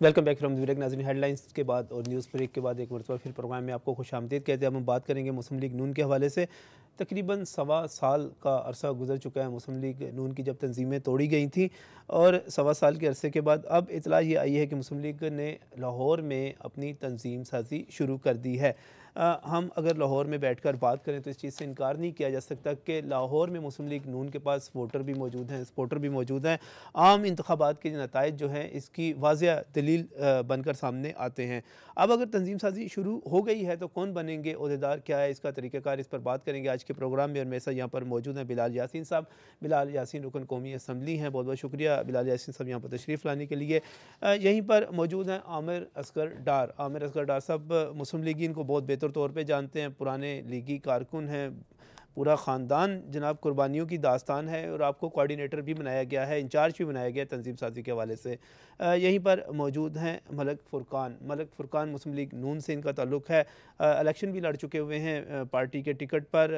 Welcome back from the break. नाज़रीन, headlines के बाद और न्यूज़ ब्रेक के बाद एक मरतबा फिर प्रोग्राम में आपको खुशामदीद कहते हैं। अब हम बात करेंगे मुस्लिम लीग नून के हवाले से। तकरीबन 1.25 साल का अरसा गुजर चुका है मुस्लिम लीग नून की जब तंजीमें तोड़ी गई थी, और 1.25 साल के अरसे के बाद अब इतला ये आई है कि मुस्लिम लीग ने लाहौर में अपनी तंजीम साजी शुरू कर दी है। हम अगर लाहौर में बैठकर बात करें तो इस चीज़ से इनकार नहीं किया जा सकता कि लाहौर में मुस्लिम लीग नून के पास वोटर भी मौजूद हैं, सपोर्टर भी मौजूद हैं। आम इंतखाबात के नताइज जो हैं इसकी वाज़िया दलील बनकर सामने आते हैं। अब अगर तंजीम साजी शुरू हो गई है तो कौन बनेंगे, ओहदेदार क्या है, इसका तरीक़ाकार, इस पर बात करेंगे आज के प्रोग्राम में। और मेरे साथ यहाँ पर मौजूद हैं बिलाल यासीन साहब। बिलाल यासीन रुकन कौमी असम्बली हैं। बहुत बहुत शुक्रिया बिलाल यासीन साहब यहाँ पर तशरीफ़ लाने के लिए। यहीं पर मौजूद हैं आमिर असगर डार। आमिर असगर डार साहब मुस्लिम लीगी इनको बहुत बेहतर तौर पर जानते हैं, पुराने लीगी कारकुन हैं, पूरा ख़ानदान जनाब कुर्बानियों की दास्तान है, और आपको कोऑर्डिनेटर भी बनाया गया है, इंचार्ज भी बनाया गया है तंजीम साजी के हवाले से। यहीं पर मौजूद हैं मलक फ़ुरकान। मलक फ़ुरकान मुस्लिम लीग नून से इनका ताल्लुक़ है, इलेक्शन भी लड़ चुके हुए हैं पार्टी के टिकट पर,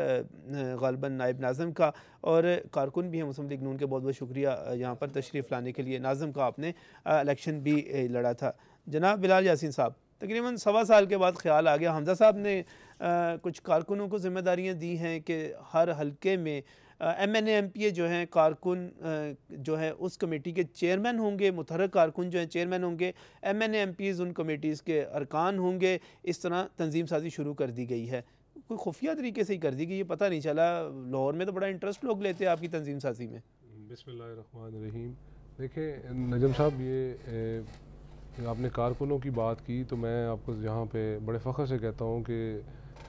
ग़ालिबन नायब नाज़म का, और कारकुन भी हैं मुस्लिम लीग नून के। बहुत बहुत शुक्रिया यहाँ पर तशरीफ़ लाने के लिए। नाज़म का आपने इलेक्शन भी लड़ा था। जनाब बिलाल यासीन साहब, तकरीबन 1.25 साल के बाद ख्याल आ गया, हमज़ा साहब ने कुछ कारकुनों को ज़िम्मेदारियाँ दी हैं कि हर हलके में MNA MPA जो हैं कारकुन जो है उस कमेटी के चेयरमैन होंगे, मुतहर्रिक कारकुन जो हैं चेयरमैन होंगे, MNA MPs उन कमेटीज़ के अरकान होंगे। इस तरह तंजीम साजी शुरू कर दी गई है। कोई खुफिया तरीके से ही कर दी गई, ये पता नहीं चला। लाहौर में तो बड़ा इंटरेस्ट लोग लेते हैं आपकी तंजीम साजी में। बिस्मिल्लाहिर्रहमानिर्रहीम। देखिए नजम साहब, ये आपने कारकुनों की बात की तो मैं आपको यहाँ पे बड़े फ़ख्र से कहता हूँ कि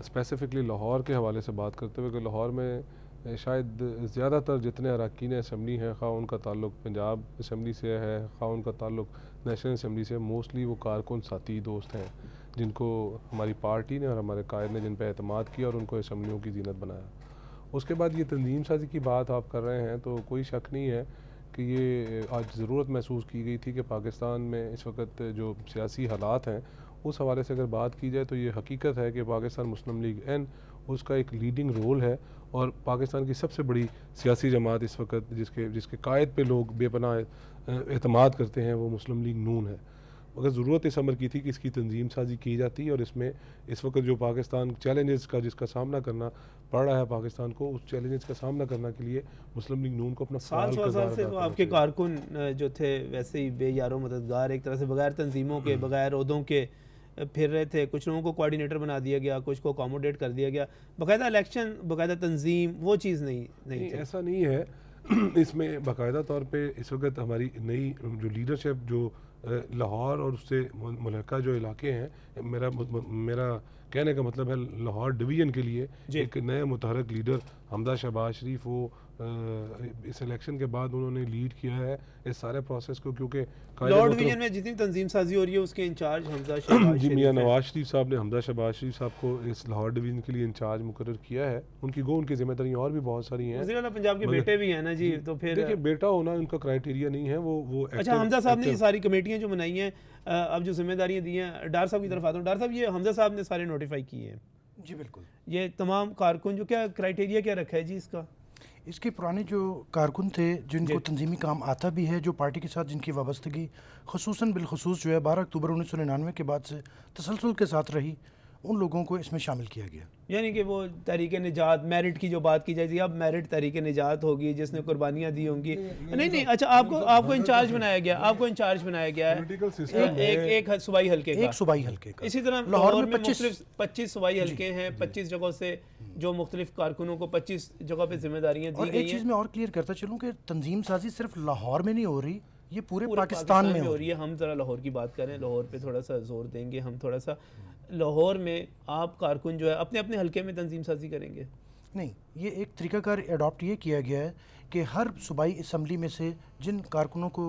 स्पेसिफ़िकली लाहौर के हवाले से बात करते हुए कि लाहौर में शायद ज़्यादातर जितने अरकान असम्बली हैं, खा उनका ताल्लुक़ पंजाब असम्बली से है, खा उनका ताल्लुक़ नेशनल असम्बली से, मोस्टली वो कारकुन साथी दोस्त हैं जिनको हमारी पार्टी ने और हमारे कायद ने जिन पर एतमाद किया और उनको असम्बलियों की जीनत बनाया। उसके बाद ये तंजीम साजी की बात आप कर रहे हैं तो कोई शक नहीं है कि ये आज ज़रूरत महसूस की गई थी कि पाकिस्तान में इस वक्त जो सियासी हालात हैं उस हवाले से अगर बात की जाए तो ये हकीकत है कि पाकिस्तान मुस्लिम लीग N उसका एक लीडिंग रोल है, और पाकिस्तान की सबसे बड़ी सियासी जमात इस वक्त जिसके कायद पे लोग बेपनाह एतमाद करते हैं वो मुस्लिम लीग नून है। मगर ज़रूरत इस अमर की थी कि इसकी तंजीम साजी की जाती, और इसमें इस वक्त जो पाकिस्तान चैलेंजेस का जिसका सामना करना पड़ रहा है पाकिस्तान को, उस चैलेंजेस का सामना करने के लिए मुस्लिम लीग नून को अपना 7 से तो आपके कारकुन जो थे वैसे ही बेयारो मददगार, एक तरह से बगैर तंजीमों के, बगैर ओहदों के फिर रहे थे। कुछ लोगों को कोऑर्डिनेटर बना दिया गया, कुछ को अकोमोडेट कर दिया गया। बाकायदा इलेक्शन, बाकायदा तंजीम, वो चीज़ नहीं थी। ऐसा नहीं है। इसमें बाकायदा तौर पे इस वक्त हमारी नई जो लीडरशिप जो लाहौर और उससे मुल्का जो इलाके हैं, मेरा कहने का मतलब है लाहौर डिवीज़न के लिए एक नए मुतहर्रिक लीडर हमजा शहबाज शरीफ, वो इस इलेक्शन के बाद उन्होंने लीड किया है इस सारे प्रोसेस को, क्योंकि लाहौर डिवीज़न में जितनी तंजीम साजी हो रही है उसके इंचार्ज हमजा शहबाज जी मियाँ नवाज शरीफ साहब ने हमजा शहबाज शरीफ साहब को इस लाहौर डिवीज़न के लिए इंचार्ज मुकर्रर किया है। उनकी जिम्मेदारियाँ और भी बहुत सारी हैं। वज़ीर आला पंजाब के बेटे भी हैं ना जी, तो फिर देखिए बेटा होना उनका क्राइटेरिया नहीं है। वो अच्छा, हमजा साहब ने ये सारी कमेटियाँ जो बनाई हैं, अब जो जिम्मेदारियाँ दी हैं, डार साहब की तरफ आता हूँ। डार साहब, ये हमजा साहब ने सारे नोटिफाई किए हैं? जी बिल्कुल। ये तमाम कारकुन जो, क्या क्राइटेरिया क्या रखा है जी इसका? इसके पुराने जो कारकुन थे जिनको तंजीमी काम आता भी है, जो पार्टी के साथ जिनकी वाबस्तगी खुसूसन बिलखुसूस जो है 12 अक्टूबर 1999 के बाद से तसलसल के साथ रही, उन लोगों को इसमें शामिल किया गया। यानी कि वो तहरीक निजात, मेरिट की जो बात की जाएगी, अब मेरिट तहरीक निजात होगी जिसने कुर्बानियाँ दी होंगी। नहीं, अच्छा, आपको इंचार्ज बनाया गया, एक सूबाई हल्के का। इसी तरह लाहौर में 25 सूबाई हल्के हैं, 25 जगहों से जो मुख्तलिफ कारकुनों को 25 जगह पे जिम्मेदारियाँ दी गई हैं। एक चीज़ मैं और क्लियर करता चलूँ कि तंजीम साजी सिर्फ लाहौर में नहीं हो रही, ये पूरे पाकिस्तान में हो रही है। हम ज़रा लाहौर की बात करें, लाहौर पे थोड़ा सा जोर देंगे हम। थोड़ा सा लाहौर में आप कारकुन जो है अपने अपने हल्के में तंजीम साजी करेंगे? नहीं, ये एक तरीकाकार अडॉप्ट ये किया गया है कि हर सूबाई असम्बली में से जिन कारकुनों को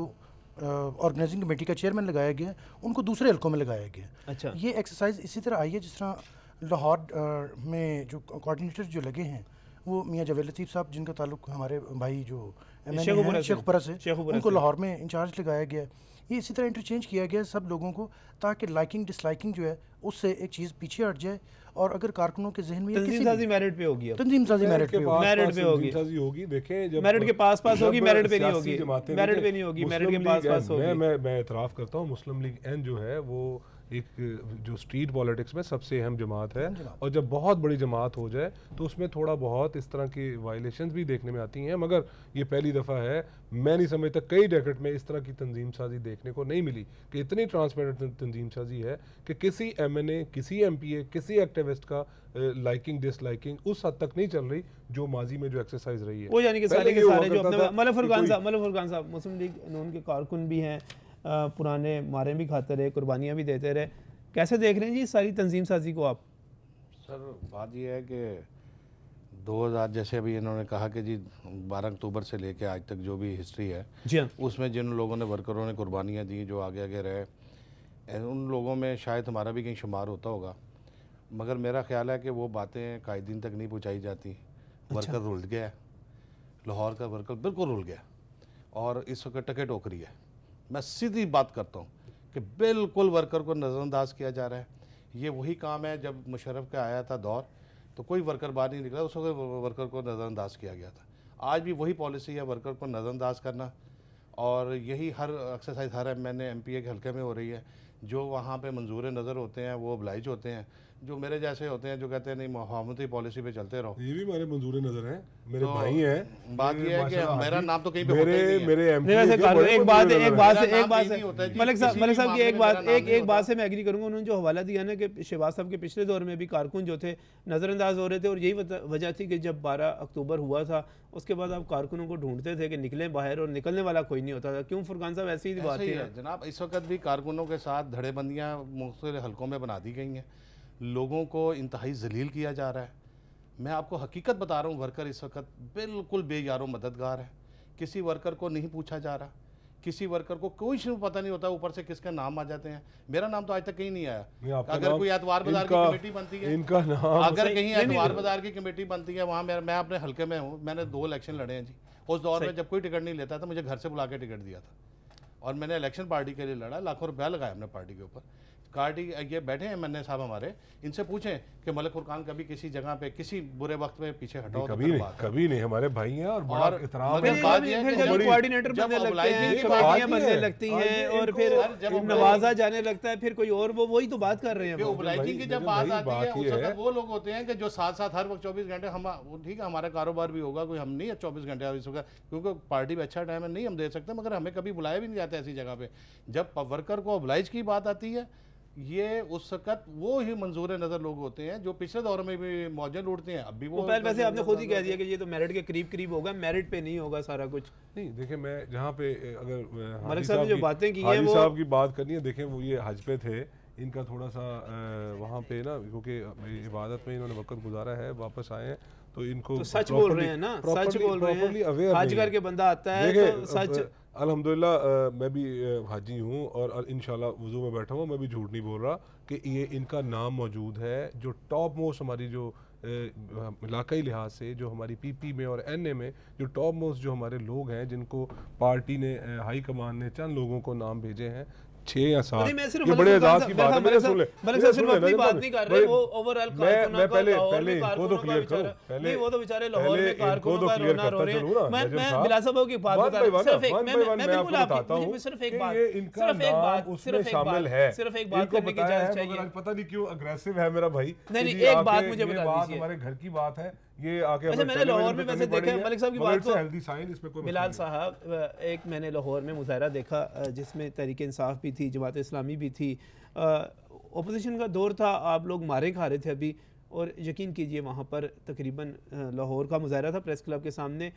ऑर्गेनाइजिंग कमेटी का चेयरमैन लगाया गया उनको दूसरे हल्कों में लगाया गया। अच्छा, ये एक्सरसाइज इसी तरह आई है जिस तरह लाहौर में जो कोऑर्डिनेटर जो लगे हैं वो मियाँ जावेद लतीफ़ साहब, जिनका ताल्लुक हमारे भाई जो शेखुपुरा हैं शेखुपुरा से, शेखुपुरा उनको से। लाहौर में इंचार्ज लगाया गया है। ये इसी तरह इंटरचेंज किया गया है सब लोगों को, ताकि लाइकिंग डिसलाइकिंग जो है उससे एक चीज़ पीछे हट जाए। और अगर कारकुनों के जहन में ये तंजीम किसी साजी मेरिट पे होगी, अब तंजीम साजी मेरिट पे होगी, मेरिट पे होगी, होगी। देखें जब मेरिट के पास होगी, मेरिट पे नहीं होगी, जमातें मेरिट पे नहीं होगी, मेरिट के पास होगी। मैं इतराफ़ करता हूँ, मुस्लिम लीग एन जो है वो एक जो स्ट्रीट पॉलिटिक्स में सबसे अहम जमात है, और जब बहुत बड़ी जमात हो जाए तो उसमें थोड़ा बहुत इस तरह की वायलेशंस भी देखने में आती हैं, मगर ये पहली दफ़ा है, मैं नहीं समझता कई डेकेड में इस तरह की तंजीम साजी देखने को नहीं मिली कि इतनी ट्रांसपेरेंट तंजीम साजी है कि किसी MNA, किसी MPA, किसी एक्टिविस्ट का लाइकिंग डिसलाइकिंग उस हद तक नहीं चल रही जो माजी में जो एक्सरसाइज रही है। वो यानी कि सारे के सारे जो अपने मलक फुरकान साहब मुस्लिम लीग नून के कारकुन भी हैं, पुराने मारे भी खाते रहे, कुर्बानियाँ भी देते रहे, कैसे देख रहे हैं जी सारी तंजीम साजी को आप? सर बात यह है कि 2000 जैसे अभी इन्होंने कहा कि जी 12 अक्टूबर से लेके आज तक जो भी हिस्ट्री है जी हाँ, उसमें जिन लोगों ने वर्करों ने कुर्बानियाँ दी, जो आगे आगे रहे, उन लोगों में शायद हमारा भी कहीं शुमार होता होगा, मगर मेरा ख्याल है कि वो बातें कायदीन तक नहीं पहुँचाई जाती। वर्कर रुल गया है, लाहौर का वर्कर बिल्कुल रुल गया और इस वक्त टके टोकरी है। मैं सीधी बात करता हूँ कि बिल्कुल वर्कर को नज़रअंदाज किया जा रहा है। ये वही काम है जब मुशर्रफ का आया था दौर तो कोई वर्कर बाहर नहीं निकला, उस वक्त वर्कर को नज़रअंदाज किया गया था। आज भी वही पॉलिसी है, वर्कर को नज़रअंदाज करना, और यही हर एक्सरसाइज हर MNA MPA के हल्के में हो रही है। जो वहाँ पे मंजूर नज़र होते हैं वो oblige होते हैं, जो मेरे जैसे होते हैं जो कहते हैं नहीं मुहावमती पॉलिसी पे चलते रहो। ये भी हमारे मंजूर नजर हैं, मेरे तो भाई हैं। बात ये है कि मेरा नाम तो कहीं पे मेरे होता ही नहीं है। मेरे नहीं वैसे एक बात से मलिक साहब की एक बात से मैं एग्री करूंगा। उन्होंने जो हवाला दिया ना कि शहबाज साहब के पिछले दौर में भी कारकुन जो थे नज़रअंदाज हो रहे थे, और यही वजह थी कि जब 12 अक्टूबर हुआ था उसके बाद आप कारकुनों को ढूंढते थे कि निकलें बाहर, और निकलने वाला कोई नहीं होता था। क्यों फुरकान साहब ऐसी ही बात ऐसे ही थी है जनाब। इस वक्त भी कारकुनों के साथ धड़ेबंदियाँ मुख्तलिफ हलकों में बना दी गई हैं, लोगों को इंतहाई जलील किया जा रहा है। मैं आपको हकीकत बता रहा हूँ, वर्कर इस वक्त बिल्कुल बेयारो मददगार है। किसी वर्कर को नहीं पूछा जा रहा, किसी वर्कर को कोई पता नहीं होता ऊपर से किसका नाम आ जाते हैं। मेरा नाम तो आज तक कहीं नहीं आया। अगर कोई एतवार बाजार की कमेटी बनती है, इनका नाम अगर कहीं एतवार बाजार की कमेटी बनती है, वहाँ मैं अपने हल्के में हूँ, मैंने 2 इलेक्शन लड़े हैं जी। उस दौर में जब कोई टिकट नहीं लेता था, मुझे घर से बुला के टिकट दिया था, और मैंने इलेक्शन पार्टी के लिए लड़ा, लाखों रुपया लगाया हमने पार्टी के ऊपर। पार्टी ये बैठे हैं MNA साहब हमारे, इनसे पूछें कि मलिक फुरकान कभी किसी जगह पे किसी बुरे वक्त में पीछे हटाओ? कभी नहीं, हमारे भाई हैं और बड़ा इतराम है। कोऑर्डिनेटर बनने लगते हैं, कमेटियां बनने लगती हैं, और फिर नवाजा जाने लगता है, फिर कोई और, वो वही तो बात कर रहे हैं। ओबलाइजिंग की जब बात आती है उस वक्त वो लोग होते हैं कि जो साथ साथ हर वक्त 24 घंटे हम, ठीक है हमारा कारोबार भी होगा, कोई हम नहीं है 24 घंटे इस वक्त, क्योंकि पार्टी में अच्छा टाइम है नहीं हम दे सकते, मगर हमें कभी बुलाया भी नहीं जाता ऐसी जगह पे। जब वर्कर को ओबलाइज की बात आती है, ये उस वक्त वो ही मंजूर नज़र लोग होते हैं जो पिछले दौर में भी मौजन उड़ते हैं। अभी वो पहले वैसे आपने खुद ही कह दिया कि ये तो मेरिट के करीब करीब होगा, मेरिट पे नहीं होगा सारा कुछ। नहीं देखिए, मैं जहाँ पे अगर मलिक साहब ने जो बातें की हैं वो साहब की बात करनी है, देखें वो ये हज पे थे, इनका थोड़ा सा वहाँ पे ना, क्योंकि इबादत में इन्होंने वक्त गुजारा है, वापस आए हैं तो इनको तो सच बोल रहे हैं ना, सच बोल रहे हैं। हज करके बंदा आता है तो सच। अल्हम्दुलिल्लाह मैं भी हाजी हूँ और इंशाल्लाह वुज़ू में बैठा हुआ, मैं भी झूठ नहीं बोल रहा कि ये इनका नाम मौजूद है। जो टॉप मोस्ट हमारी जो इलाकाई लिहाज से जो हमारी PP में और NA में जो टॉप मोस्ट जो हमारे लोग हैं, जिनको पार्टी ने हाई कमान ने चंद लोगों को नाम भेजे हैं 6 या 7, ये बड़े एजाज की बात है। मेरे सुन ले, सिर्फ अपनी बात नहीं कर रहे, वो ओवरऑल मैं पहले इनको तो क्लियर करूं, पहले वो तो बेचारे लाहौर में कारकुनों का रोना रो रहे हैं। मैं बिलाल साहब की बात बता रहा हूं, सिर्फ एक मैं बिल्कुल आपको सिर्फ एक बात करने की इजाजत चाहिए। पता नहीं क्यों अग्रेसिव है मेरा भाई। नहीं एक बात मुझे बता दीजिए, हमारे घर की बात है ये आके। अच्छा मैंने लाहौर में वैसे देखा मलिक साहब की बात को, हेल्दी साइन इसमें कोई बिलाल साहब, एक मैंने लाहौर में मुजाहरा देखा जिसमें तहरीक इंसाफ भी थी, जमात इस्लामी भी थी, ओपोजिशन का दौर था, आप लोग मारे खा रहे थे अभी, और यकीन कीजिए वहाँ पर तकरीबन लाहौर का मुजाहरा था प्रेस क्लब के सामने,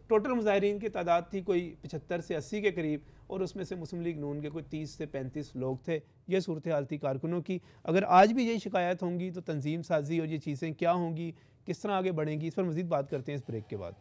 टोटल मुजाहरीन की तादाद थी कोई 75 से 80 के करीब, और उसमें से मुस्लिम लीग नून के कोई 30 से 35 लोग थे। ये सूरत हाल थी कारकुनों की। अगर आज भी यही शिकायत होंगी तो तंजीम साजी और ये चीज़ें क्या होंगी, किस तरह आगे बढ़ेंगी, इस पर मज़ीद बात करते हैं इस ब्रेक के बाद।